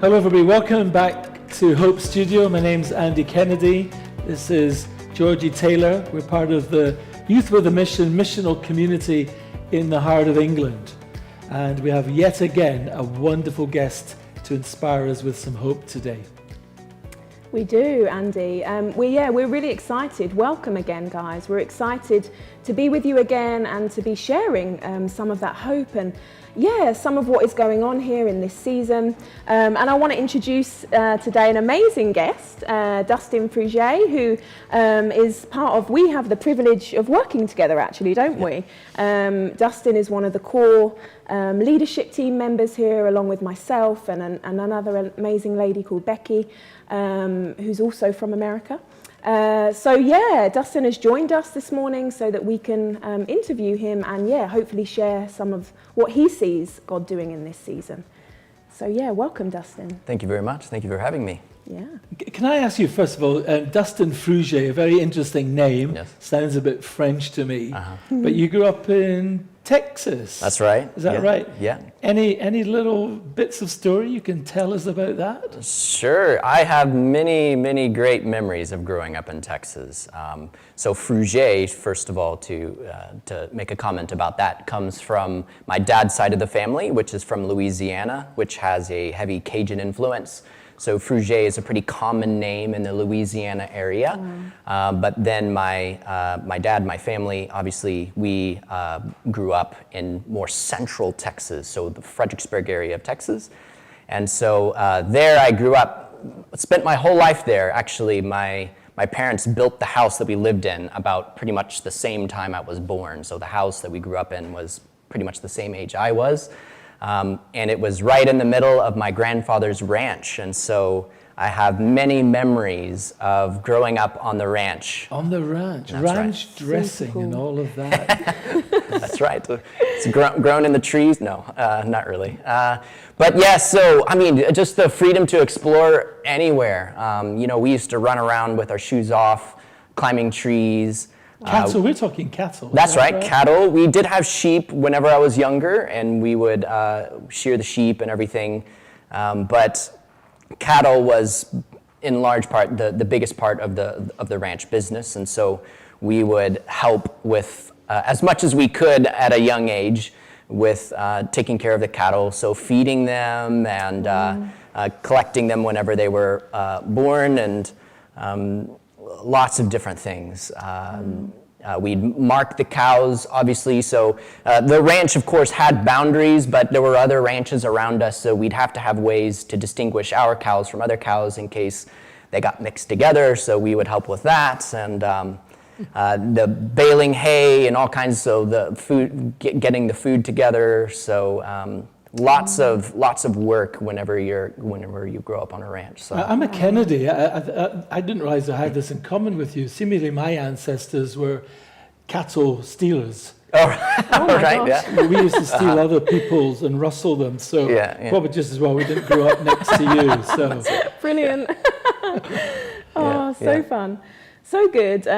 Hello everybody, welcome back to Hope Studio. My name's Andy Kennedy. This is Georgie Taylor. We're part of the Youth with a Mission missional community in the heart of England. And we have yet again a wonderful guest to inspire us with some hope today. We do, Andy. We're really excited. Welcome again, guys. We're excited to be with you again and to be sharing some of that hope and some of what is going on here in this season. And I want to introduce today an amazing guest, Dustin Frugé, who is part of, we have the privilege of working together actually, don't we? Dustin is one of the core leadership team members here, along with myself and another amazing lady called Becky, who's also from America. Dustin has joined us this morning so that we can interview him and hopefully share some of what he sees God doing in this season. So welcome, Dustin. Thank you very much. Thank you for having me. Yeah. Can I ask you, first of all, Dustin Frugé, a very interesting name. Yes. Sounds a bit French to me. But you grew up in Texas. That's right. Is that right? Yeah. Any little bits of story you can tell us about that? Sure. I have many great memories of growing up in Texas. So Frugé, first of all, to make a comment about that, comes from my dad's side of the family, which is from Louisiana, which has a heavy Cajun influence. So Frugé is a pretty common name in the Louisiana area. But then my dad, my family, obviously, we grew up in more central Texas, so the Fredericksburg area of Texas. And so there I grew up, spent my whole life there. Actually, my parents built the house that we lived in about pretty much the same time I was born. So the house that we grew up in was pretty much the same age I was. And it was right in the middle of my grandfather's ranch. And so I have many memories of growing up on the ranch. On the ranch. That's Ranch right. dressing Super cool. and all of that. That's right. It's grown in the trees? No, not really. But yes, so, I mean, just the freedom to explore anywhere. We used to run around with our shoes off, climbing trees. Cattle, we're talking cattle. That's right, cattle. We did have sheep whenever I was younger, and we would shear the sheep and everything. But cattle was, in large part, the biggest part of the ranch business, and so we would help with as much as we could at a young age with taking care of the cattle, so feeding them and collecting them whenever they were born, and lots of different things. We'd mark the cows, obviously, so the ranch, of course, had boundaries, but there were other ranches around us, so we'd have to have ways to distinguish our cows from other cows in case they got mixed together, so we would help with that, and the baling hay and all kinds, so the food, getting the food together, so lots of work whenever you grow up on a ranch. So I'm a Kennedy. I didn't realize I had this in common with you. Seemingly my ancestors were cattle stealers. Oh, right, yeah. We used to steal other people's and rustle them, so probably just as well we didn't grow up next to you. So Brilliant. Fun. So good.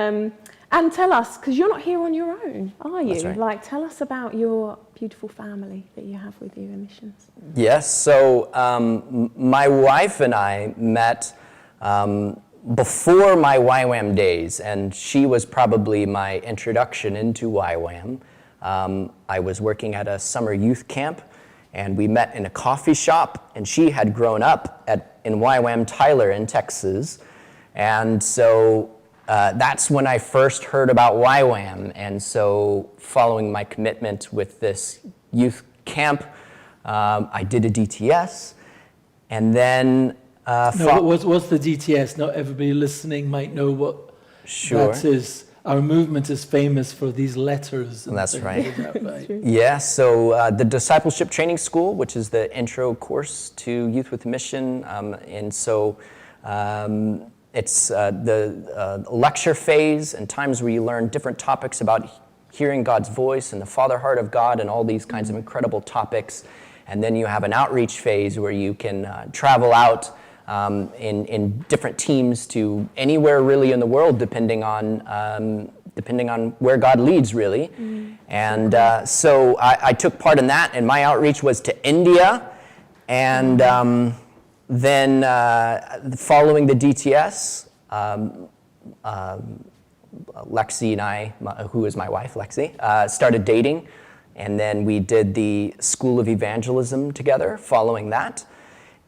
And tell us, because you're not here on your own, are you? That's right. Tell us about your beautiful family that you have with you in missions. Yes, so my wife and I met before my YWAM days, and she was probably my introduction into YWAM. I was working at a summer youth camp, and we met in a coffee shop, and she had grown up in YWAM Tyler in Texas, and so that's when I first heard about YWAM, and so following my commitment with this youth camp, I did a DTS, and then... what's the DTS? Not everybody listening might know what that is. Our movement is famous for these letters. And that's right. Is that right? Yeah, so the Discipleship Training School, which is the intro course to Youth with Mission, and so... it's the lecture phase and times where you learn different topics about hearing God's voice and the Father heart of God and all these kinds of incredible topics. And then you have an outreach phase where you can travel out in different teams to anywhere really in the world, depending on where God leads, really. And so I took part in that, and my outreach was to India, and then following the DTS, Lexi and I, who is my wife, Lexi, started dating. And then we did the School of Evangelism together following that.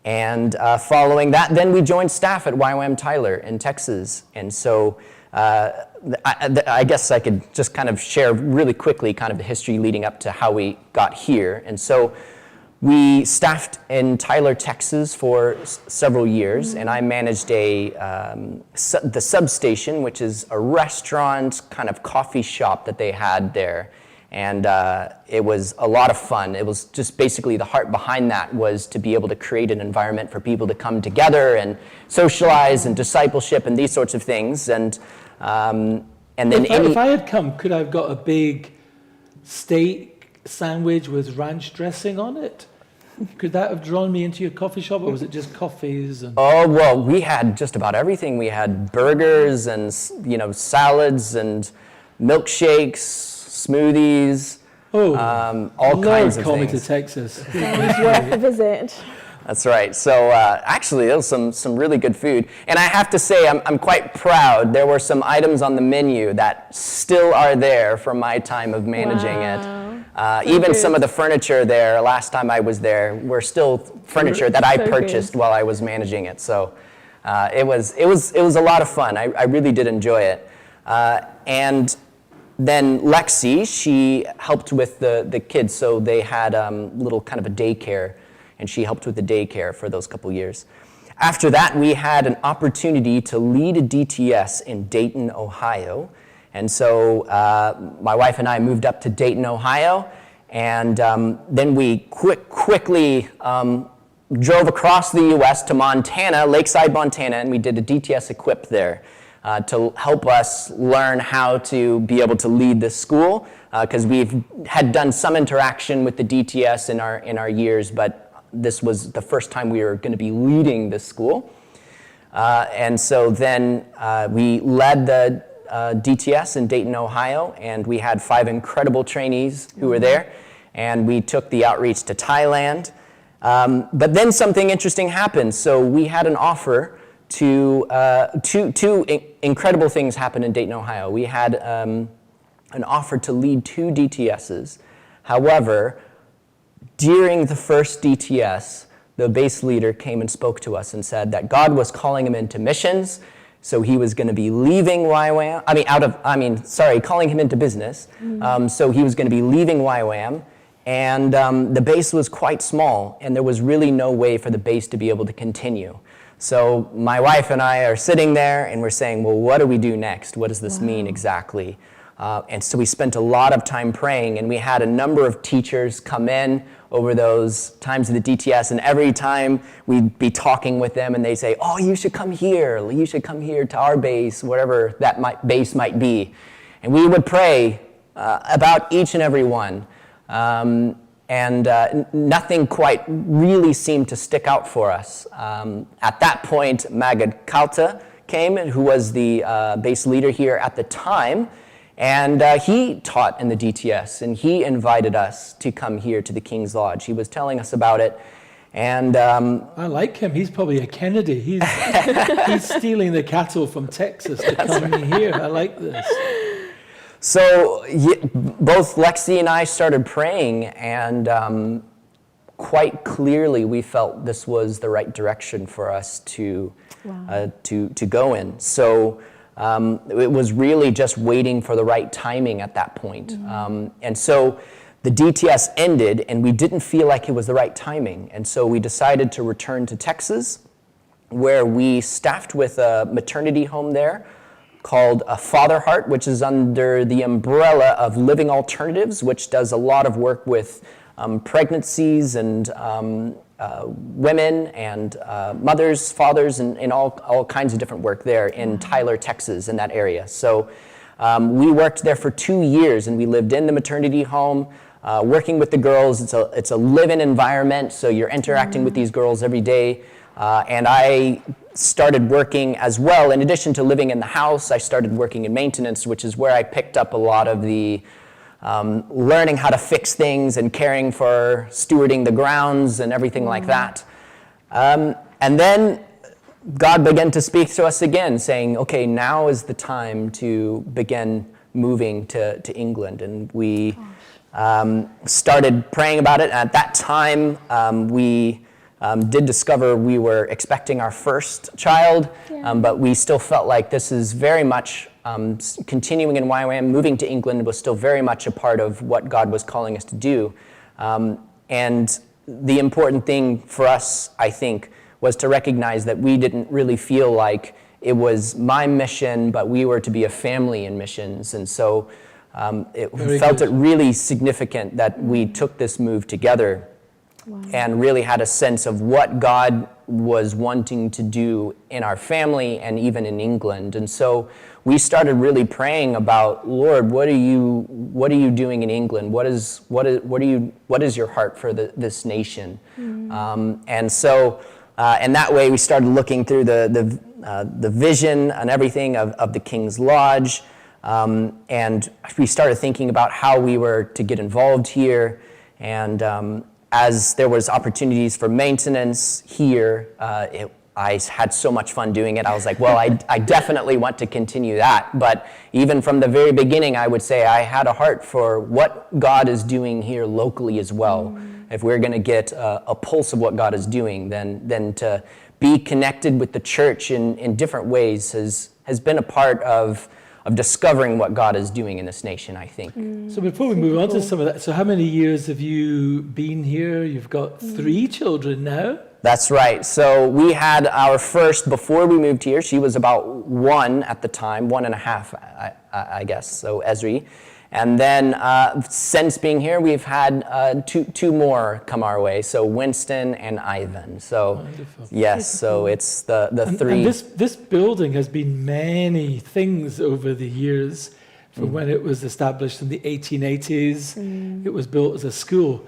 And following that, then we joined staff at YWAM Tyler in Texas. And so I guess I could just kind of share really quickly kind of the history leading up to how we got here. And so we staffed in Tyler, Texas for several years, and I managed the substation, which is a restaurant, kind of coffee shop that they had there. And it was a lot of fun. It was just basically the heart behind that was to be able to create an environment for people to come together and socialize and discipleship and these sorts of things. And then if I had come, could I have got a big steak sandwich with ranch dressing on it? Could that have drawn me into your coffee shop, or was it just coffees? Oh, well, we had just about everything. We had burgers and, salads and milkshakes, smoothies, all kinds of things. Call me to Texas. It's worth the visit. That's right. So actually, there was some really good food. And I have to say, I'm quite proud. There were some items on the menu that still are there from my time of managing it. Even some of the furniture there, last time I was there, were still furniture that I purchased while I was managing it. So it was a lot of fun. I really did enjoy it. And then Lexi, she helped with the kids. So they had little kind of a daycare, and she helped with the daycare for those couple years. After that, we had an opportunity to lead a DTS in Dayton, Ohio. And so my wife and I moved up to Dayton, Ohio, and then we quickly drove across the U.S. to Montana, Lakeside, Montana, and we did a DTS Equip there to help us learn how to be able to lead this school, because we had done some interaction with the DTS in our years, but this was the first time we were going to be leading this school. And so then we led the DTS in Dayton, Ohio, and we had 5 incredible trainees who were there, and we took the outreach to Thailand. But then something interesting happened. So we had an offer to, two incredible things happened in Dayton, Ohio. We had an offer to lead 2 DTSs. However, during the first DTS, the base leader came and spoke to us and said that God was calling him into missions. So he was going to be leaving YWAM, calling him into business. So he was going to be leaving YWAM, and the base was quite small, and there was really no way for the base to be able to continue. So my wife and I are sitting there, and we're saying, well, what do we do next? What does this mean exactly? And so we spent a lot of time praying, and we had a number of teachers come in over those times of the DTS, and every time we'd be talking with them, and they'd say, oh, you should come here to our base, whatever that base might be. And we would pray about each and every one. And nothing quite really seemed to stick out for us. At that point, Magad Kalta came, who was the base leader here at the time, and he taught in the DTS, and he invited us to come here to the King's Lodge. He was telling us about it, and I like him. He's probably a Kennedy. He's stealing the cattle from Texas to come here. I like this. So both Lexi and I started praying, and quite clearly we felt this was the right direction for us to go in. So it was really just waiting for the right timing at that point. And so the DTS ended, and we didn't feel like it was the right timing. And so we decided to return to Texas, where we staffed with a maternity home there called Father Heart, which is under the umbrella of Living Alternatives, which does a lot of work with pregnancies and women and mothers, fathers, and all kinds of different work there in Tyler, Texas, in that area. So we worked there for 2 years, and we lived in the maternity home, working with the girls. It's a live-in environment, so you're interacting with these girls every day. And I started working as well. In addition to living in the house, I started working in maintenance, which is where I picked up a lot of the learning how to fix things and caring for stewarding the grounds and everything like that. And then God began to speak to us again, saying, okay, now is the time to begin moving to England. And we started praying about it. At that time, we did discover we were expecting our first child, but we still felt like this is very much continuing in YWAM. Moving to England was still very much a part of what God was calling us to do. And the important thing for us, I think, was to recognize that we didn't really feel like it was my mission, but we were to be a family in missions. And so we felt it really significant that we took this move together. Wow. And really had a sense of what God was wanting to do in our family and even in England. And so we started really praying about, Lord, what are you doing in England? What is your heart for this nation? And so and that way we started looking through the vision and everything of the King's Lodge, and we started thinking about how we were to get involved here. And as there was opportunities for maintenance here, I had so much fun doing it. I was like, well, I definitely want to continue that. But even from the very beginning, I would say I had a heart for what God is doing here locally as well. If we're going to get a pulse of what God is doing, then to be connected with the church in different ways has been a part of discovering what God is doing in this nation, I think. So before we move on to some of that, so how many years have you been here? You've got 3 children now. That's right. So we had our first before we moved here. She was about 1 at the time, 1.5, I guess. So Esri. And then since being here, we've had two more come our way. So Winston and Ivan. So wonderful. Yes, so it's the 3. And this building has been many things over the years. From when it was established in the 1880s, it was built as a school.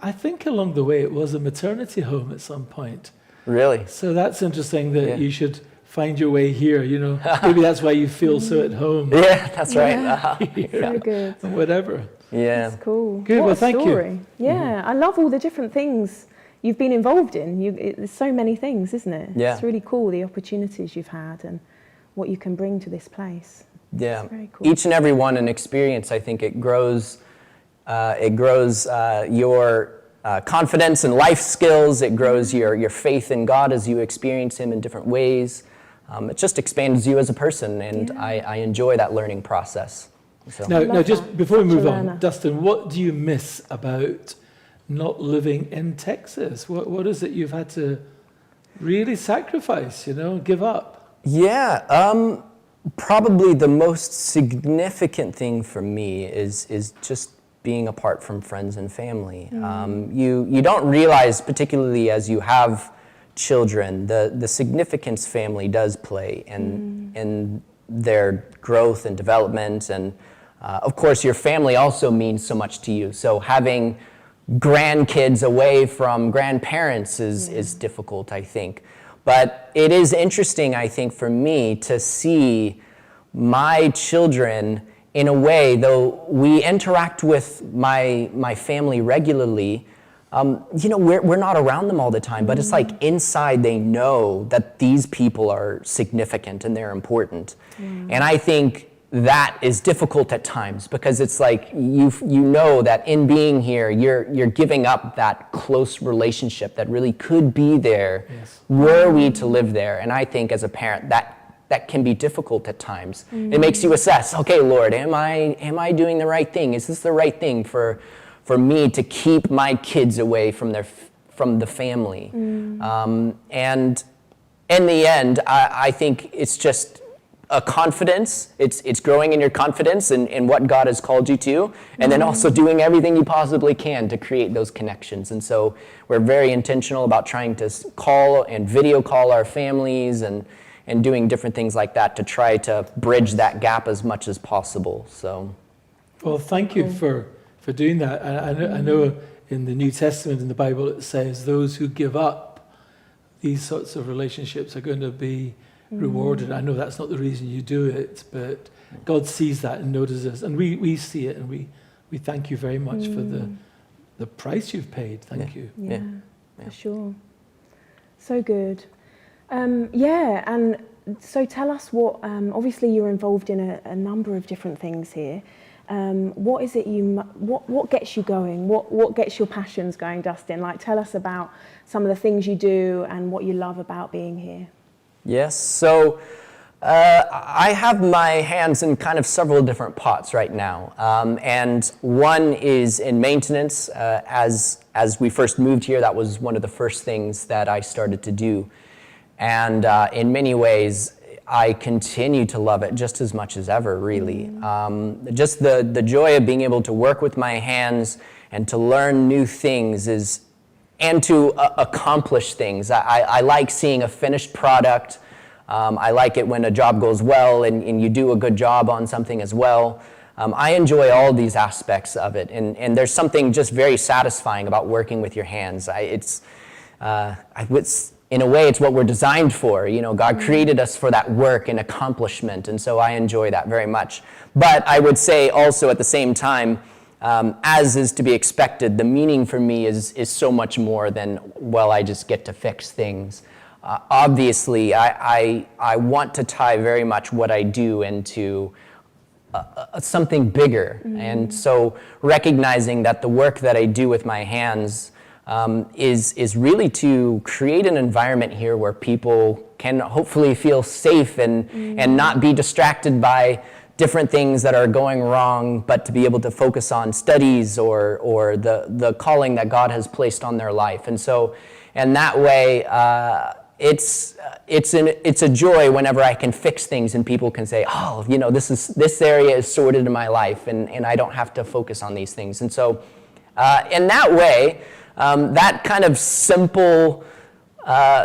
I think along the way it was a maternity home at some point. Really? So that's interesting that you should find your way here, you know. Maybe that's why you feel so at home. Yeah, that's right. So good. Whatever. Yeah. That's cool. Good, what well, a thank story. you. Yeah, I love all the different things you've been involved in. There's so many things, isn't it? Yeah. It's really cool, the opportunities you've had and what you can bring to this place. Yeah. It's very cool. Each and every one an experience. I think it grows your confidence and life skills. It grows your faith in God as you experience Him in different ways. It just expands you as a person, and I enjoy that learning process. So. Now, just that. before we move Such a on, learner. Dustin, what do you miss about not living in Texas? What is it you've had to really sacrifice, give up? Yeah, probably the most significant thing for me is just being apart from friends and family. You don't realize, particularly as you have children, the significance family does play in their growth and development. And of course, your family also means so much to you. So having grandkids away from grandparents is difficult, I think. But it is interesting, I think, for me to see my children in a way, though we interact with my family regularly, we're not around them all the time, but it's like inside they know that these people are significant and they're important. And I think that is difficult at times because it's like you know that in being here, you're giving up that close relationship that really could be there were we to live there. And I think as a parent, that can be difficult at times. It makes you assess, okay, Lord, am I doing the right thing? Is this the right thing for me to keep my kids away from the family? And in the end, I think it's just a confidence. It's growing in your confidence in what God has called you to, and then also doing everything you possibly can to create those connections. And so we're very intentional about trying to call and video call our families and doing different things like that to try to bridge that gap as much as possible. So, well, thank you for doing that. I know in the New Testament in the Bible it says those who give up these sorts of relationships are going to be rewarded. I know that's not the reason you do it, but God sees that and notices, and we see it, and we thank you very much for the price you've paid. Thank you. Yeah, for sure. So good. Yeah, and so tell us what, obviously you're involved in a number of different things here. What is it what gets you going? What gets your passions going, Dustin? Like, tell us about some of the things you do and what you love about being here. Yes, so I have my hands in kind of several different pots right now. And one is in maintenance. As we first moved here, that was one of the first things that I started to do. And in many ways, I continue to love it just as much as ever, really. Just the joy of being able to work with my hands and to learn new things and to accomplish things. I like seeing a finished product. I like it when a job goes well and you do a good job on something as well. I enjoy all these aspects of it, and there's something just very satisfying about working with your hands. In a way, it's what we're designed for. You know, God created us for that work and accomplishment, and so I enjoy that very much. But I would say also at the same time, as is to be expected, the meaning for me is so much more than, well, I just get to fix things. Obviously, I want to tie very much what I do into something bigger. And so recognizing that the work that I do with my hands is really to create an environment here where people can hopefully feel safe and not be distracted by different things that are going wrong, but to be able to focus on studies or the calling that God has placed on their life. And so, in that way, it's a joy whenever I can fix things and people can say, oh, you know, this area is sorted in my life, and I don't have to focus on these things. And so, in that way, that kind of simple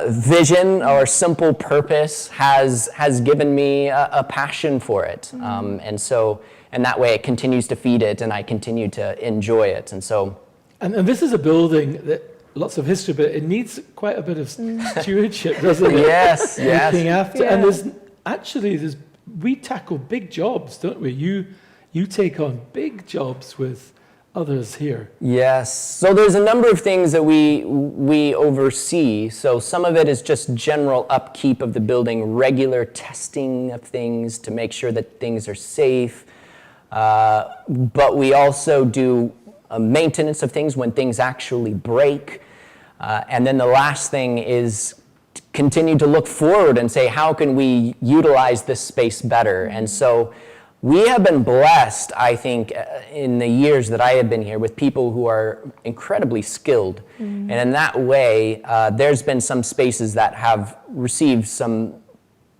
vision or simple purpose has given me a passion for it. And so, in that way, it continues to feed it, and I continue to enjoy it. And so, and this is a building that lots of history, but it needs quite a bit of stewardship, doesn't it? Yes. Looking after, Yeah. and we tackle big jobs, don't we? You take on big jobs with others here. Yes. So there's a number of things that we oversee. So some of it is just general upkeep of the building, regular testing of things to make sure that things are safe. But we also do maintenance of things when things actually break. And then the last thing is continue to look forward and say, how can we utilize this space better? And so we have been blessed, I think, in the years that I have been here with people who are incredibly skilled. And in that way, there's been some spaces that have received some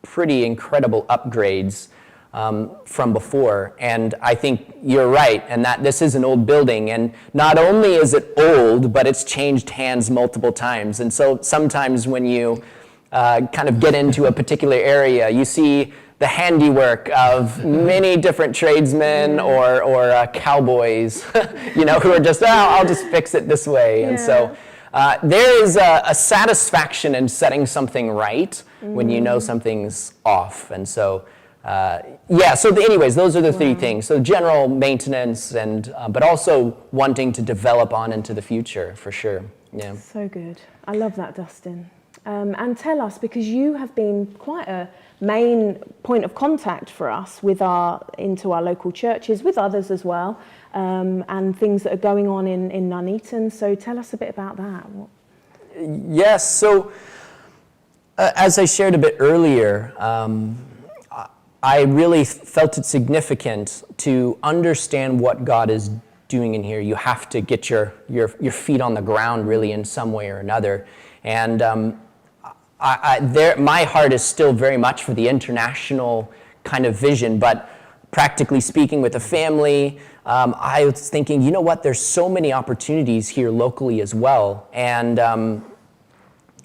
pretty incredible upgrades from before. And I think you're right, and that this is an old building. And not only is it old, but it's changed hands multiple times. And so sometimes when you kind of get into a particular area, you see the handiwork of many different tradesmen or cowboys, you know, who are just, I'll just fix it this way. And so there is a satisfaction in setting something right when you know something's off. And so, anyways, those are the three things. So general maintenance, and but also wanting to develop on into the future, for sure. Yeah. So good. I love that, Dustin. And tell us, because you have been quite a main point of contact for us into our local churches, with others as well, and things that are going on in Nuneaton. So tell us a bit about that. Yes, so as I shared a bit earlier, I really felt it significant to understand what God is doing in here. You have to get your feet on the ground really in some way or another. And my heart is still very much for the international kind of vision, but practically speaking with a family, I was thinking, you know what, there's so many opportunities here locally as well.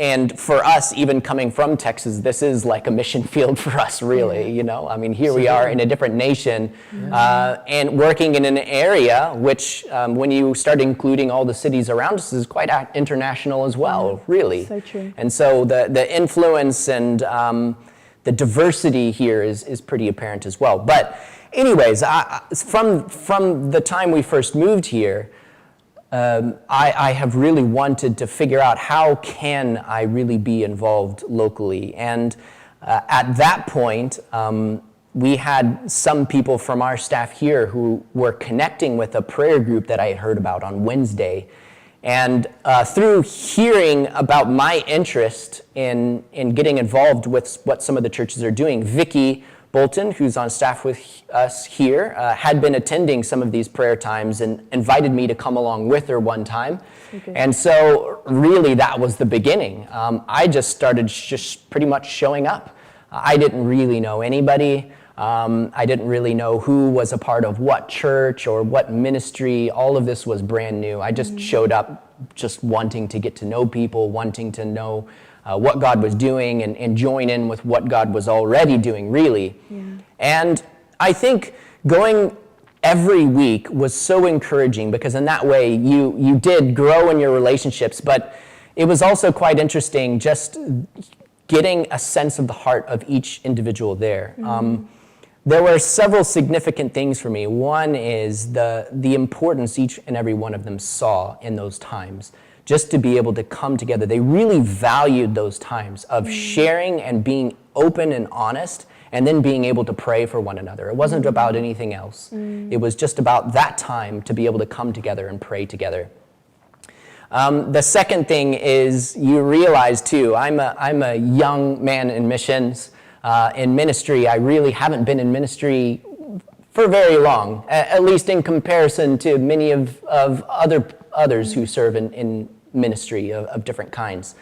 And for us, even coming from Texas, this is like a mission field for us, really, you know? I mean, here we are in a different nation and working in an area which, when you start including all the cities around us, is quite international as well, really. So true. And so the influence and the diversity here is pretty apparent as well. But anyways, from the time we first moved here, I have really wanted to figure out how can I really be involved locally. And at that point, we had some people from our staff here who were connecting with a prayer group that I had heard about on Wednesday. And through hearing about my interest in getting involved with what some of the churches are doing, Vicky Bolton, who's on staff with us here, had been attending some of these prayer times and invited me to come along with her one time. Okay. And so really that was the beginning. I just started pretty much showing up. I didn't really know anybody. I didn't really know who was a part of what church or what ministry. All of this was brand new. I just showed up just wanting to get to know people, wanting to know what God was doing and join in with what God was already doing, really. Yeah. And I think going every week was so encouraging because in that way you did grow in your relationships, but it was also quite interesting just getting a sense of the heart of each individual there. There were several significant things for me. One is the importance each and every one of them saw in those times, just to be able to come together. They really valued those times of sharing and being open and honest, and then being able to pray for one another. It wasn't about anything else. It was just about that time to be able to come together and pray together. The second thing is you realize too, I'm a young man in missions. In ministry, I really haven't been in ministry for very long, at least in comparison to many of others who serve in ministry of different kinds.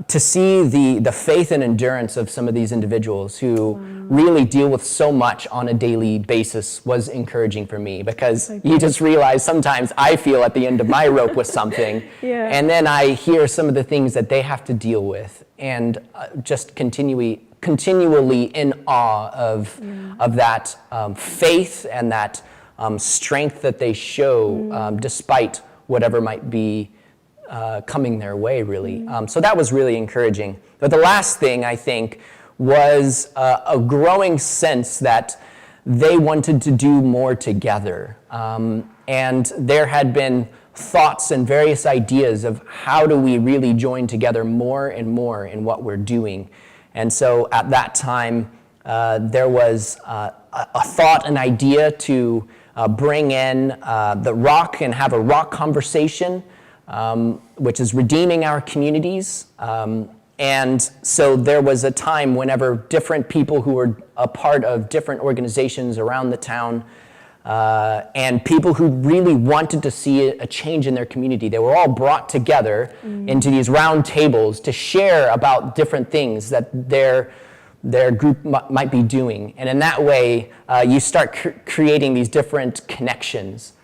To see the faith and endurance of some of these individuals who really deal with so much on a daily basis was encouraging for me, because you just realize sometimes I feel at the end of my rope with something, and then I hear some of the things that they have to deal with, and just continually in awe of that faith and that strength that they show despite whatever might be coming their way, really. So that was really encouraging. But the last thing, I think, was a growing sense that they wanted to do more together. And there had been thoughts and various ideas of how do we really join together more and more in what we're doing. And so at that time, there was a thought, an idea to bring in the rock and have a rock conversation, which is redeeming our communities. And so there was a time whenever different people who were a part of different organizations around the town and people who really wanted to see a change in their community, they were all brought together into these round tables to share about different things that their group might be doing. And in that way, you start creating these different connections.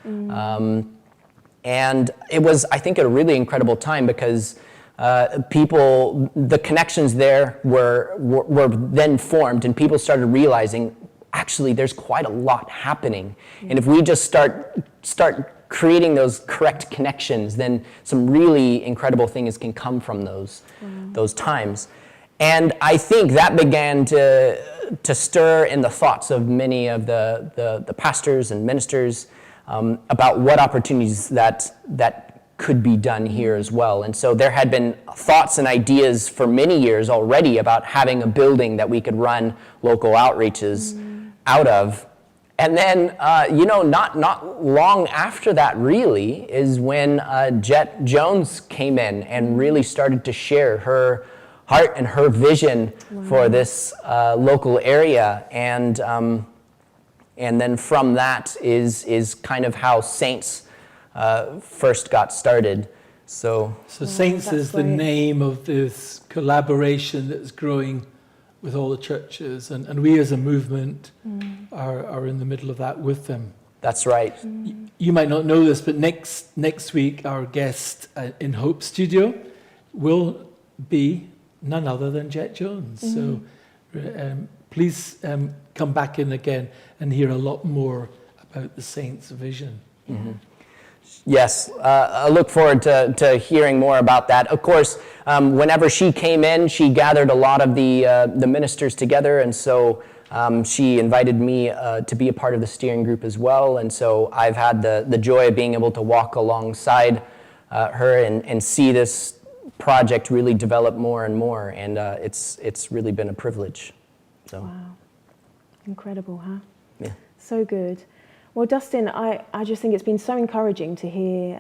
And it was, I think, a really incredible time because the connections there were then formed, and people started realizing, actually, there's quite a lot happening. And if we just start creating those correct connections, then some really incredible things can come from those times. And I think that began to stir in the thoughts of many of the pastors and ministers about what opportunities that could be done here as well. And so there had been thoughts and ideas for many years already about having a building that we could run local outreaches out of. And then, not long after that really is when Jet Jones came in and really started to share her heart and her vision for this local area. And then from that is kind of how Saints first got started. So Saints is the name of this collaboration that's growing with all the churches, and we as a movement are in the middle of that with them. That's right. You might not know this, but next week our guest in Hope Studio will be none other than Jet Jones. So please come back in again and hear a lot more about the Saints' vision. Yes, I look forward to hearing more about that. Of course, whenever she came in, she gathered a lot of the ministers together, and so She invited me to be a part of the steering group as well, and so I've had the joy of being able to walk alongside her and see this project really develop more and more, and it's really been a privilege. So. Wow. Incredible, huh? Yeah. So good. Well, Dustin, I just think it's been so encouraging to hear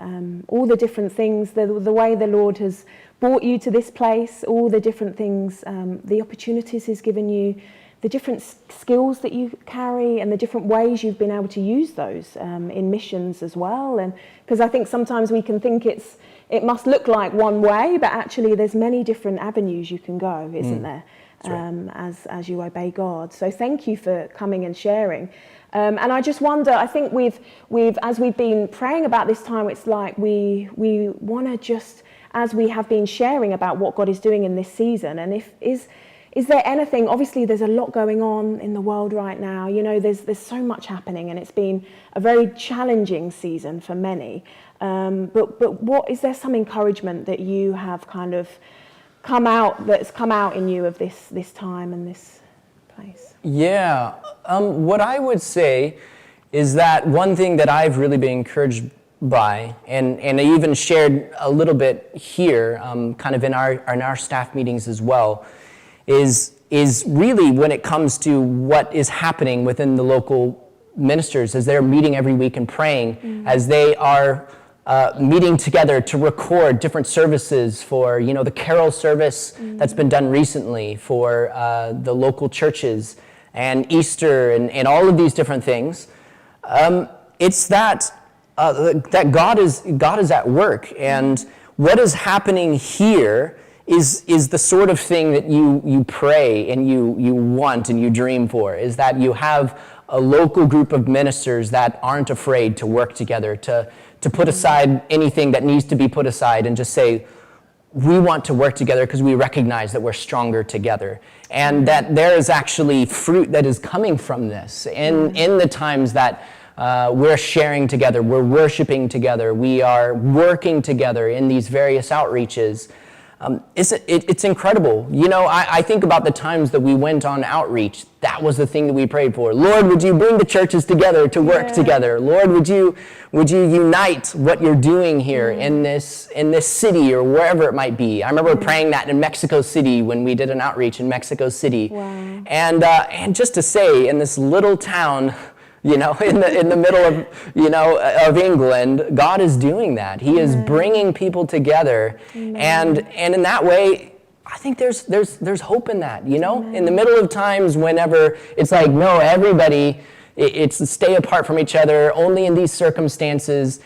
all the different things, the way the Lord has brought you to this place, all the different things, the opportunities He's given you, the different skills that you carry, and the different ways you've been able to use those in missions as well. And because I think sometimes we can think it must look like one way, but actually there's many different avenues you can go, isn't there? Right. As you obey God. So thank you for coming and sharing. And I just wonder, I think as we've been praying about this time, it's like we want to just, as we have been sharing about what God is doing in this season, and is there anything, obviously there's a lot going on in the world right now, there's so much happening, and it's been a very challenging season for many. But what, is there some encouragement that you have kind of that's come out in you of this time and this place? Yeah, what I would say is that one thing that I've really been encouraged by, and I even shared a little bit here, kind of in our staff meetings as well, is really when it comes to what is happening within the local ministers as they're meeting every week and praying, as they are meeting together to record different services for, the carol service that's been done recently for the local churches, and Easter, and all of these different things. It's that God is at work, and what is happening here is the sort of thing that you pray and you want and you dream for, is that you have a local group of ministers that aren't afraid to work together, to put aside anything that needs to be put aside and just say, we want to work together because we recognize that we're stronger together, and that there is actually fruit that is coming from this. In the times that we're sharing together, we're worshiping together, we are working together in these various outreaches. It's incredible. I think about the times that we went on outreach. That was the thing that we prayed for. Lord, would you bring the churches together to work together? Lord, would you unite what you're doing here in this city or wherever it might be? I remember praying that in Mexico City when we did an outreach in Mexico City. Wow. And just to say, in this little town, in the middle of England, God is doing that. He is bringing people together, and in that way, I think there's hope in that. In the middle of times whenever it's like, no, everybody, it's stay apart from each other. Only in these circumstances,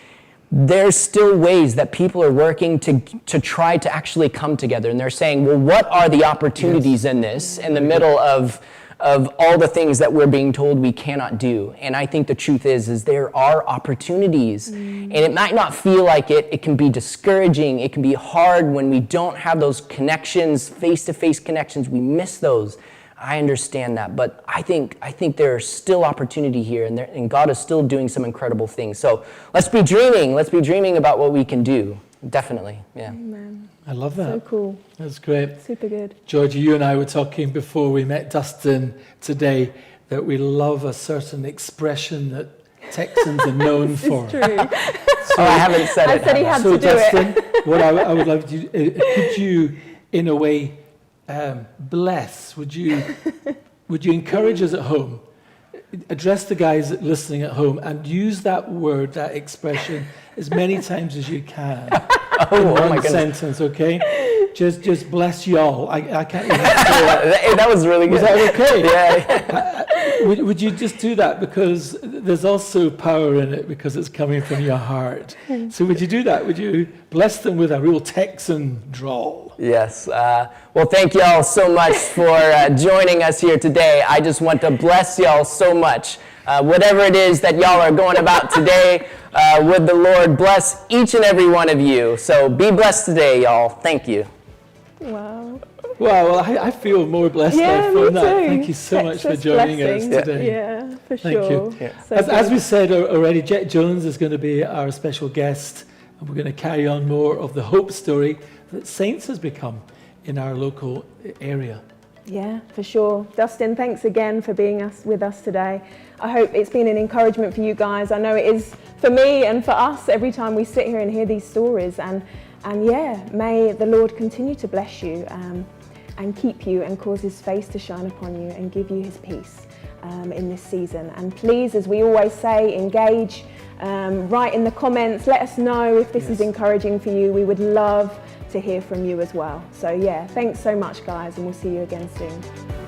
there's still ways that people are working to try to actually come together, and they're saying, well, what are the opportunities in this, in the middle of all the things that we're being told we cannot do? And I think the truth is there are opportunities. And it might not feel like it. It can be discouraging. It can be hard when we don't have those connections, face-to-face connections. We miss those. I understand that. But I think there is still opportunity here, and God is still doing some incredible things. So let's be dreaming. Let's be dreaming about what we can do. Definitely, yeah. Amen. I love that. So cool. That's great. Super good. Georgie, you and I were talking before we met Dustin today that we love a certain expression that Texans are known for. It's true. So I haven't said it. I said he had so to do Dustin, it. what I would love to do, could you, in a way, bless? Would you encourage us at home? Address the guys listening at home and use that word, that expression, as many times as you can. In one sentence, okay? Just bless y'all. I can't even say it. That was really good. Was that okay? Yeah. Would you just do that? Because there's also power in it because it's coming from your heart. So would you do that? Would you bless them with a real Texan drawl? Yes. Well, thank y'all so much for joining us here today. I just want to bless y'all so much. Whatever it is that y'all are going about today, would the Lord bless each and every one of you. So be blessed today, y'all. Thank you. Wow. Wow, well, I feel more blessed from that. Thank you so much for joining us today. Yeah, for Thank sure. you. Yeah. So As we said already, Jet Jones is going to be our special guest, and we're going to carry on more of the hope story that Saints has become in our local area. Yeah, for sure. Dustin, thanks again for being with us today. I hope it's been an encouragement for you guys. I know it is for me and for us every time we sit here and hear these stories. And yeah, may the Lord continue to bless you and keep you and cause his face to shine upon you and give you his peace in this season. And please, as we always say, engage, write in the comments, let us know if this is encouraging for you. We would love to hear from you as well. So yeah, thanks so much guys, and we'll see you again soon.